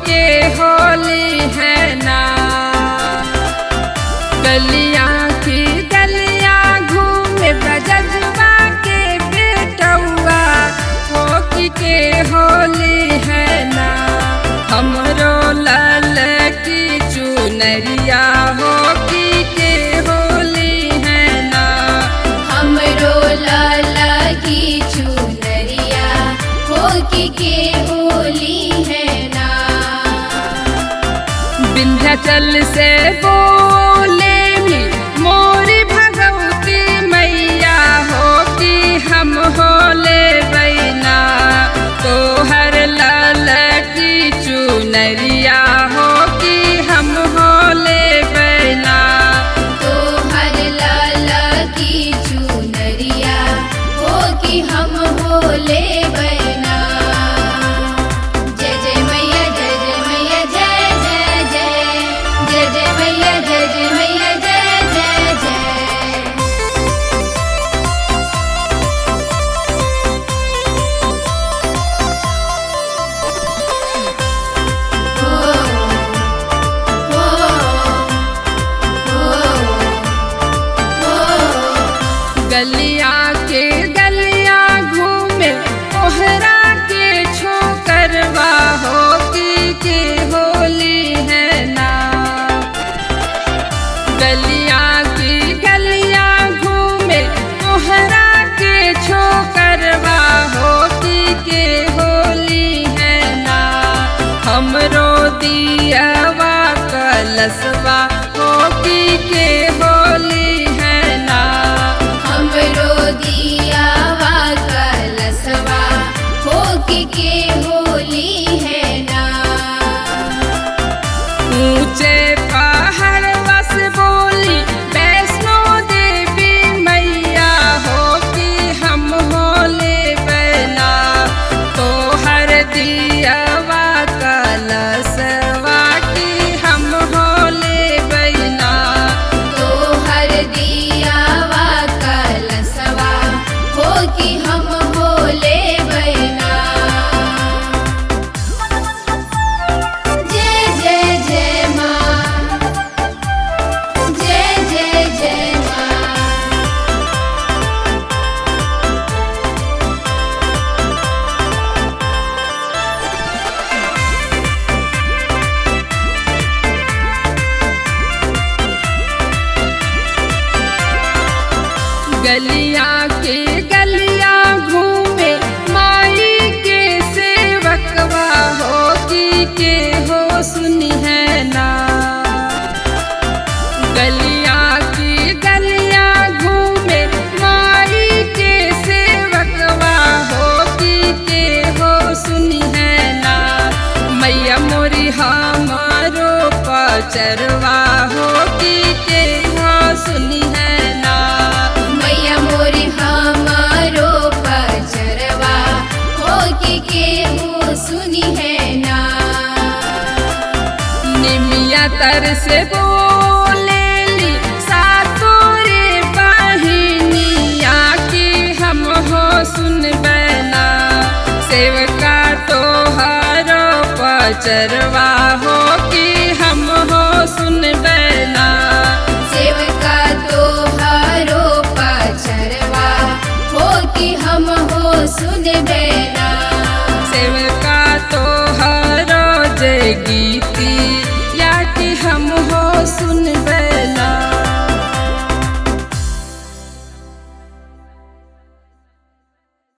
के होली है ना। गलियां की गलियां घूमे ब्रजवा के बेटौआ होकी के होली है ना। हमरो लाल की चुनरिया होकी के होली है ना। हमरो लाला की चुनरिया होकी के होली है ना। विंध्याचल से बोले भी मोरी भगवती मैया होकी हम होले बैना। तो हर लाल की चुनरिया होकी हम होले बैना। तो हर लाला की चुनरिया होकी हम होले बैना। जय जय मैया जय जय मैया जय जय जय। जय जय मैया जय जय मैया जय जय जय। गलिया के गलिया घूमे ओहरा के छोकरवा होकी के होली है ना। गलिया की गलिया घूमे ओहरा के छोकरवा होकी के होली है ना। हमरो दियावा कलसवा होकी के होली है ना। हमरो दियावा कलसवा होकी के होली है ना। ऊंचे पहाड़ बस बोली वैष्णो देवी मैया होकी हम होले बैना। तो हर दियावा कलसवा की हम होले बैना। तो हर दियावा कलसवा होकी हम होले बैना। जय जय जय माँ। जय जय जय माँ। गलिया के गलिया घूमे माई के सेवकवा होकी के हो सुनी है ना। गलिया की गलिया घूमे माई के सेवकवा होकी के हो सुनी है ना। मैया मोरी हमारो पचरवा होकी के हो सुनी है ना। मैया मोरी हमारो पचरवा होकी के हो सुनी है ना। निमिया तर से बोलेली सातोरे बहिनिया की हम हो सुन बैना। सेवका तोहारो पचरवा हो कि हम हो सुन बैना। सेवका तोहारो पचरवा होकी हम हो सुन बैना।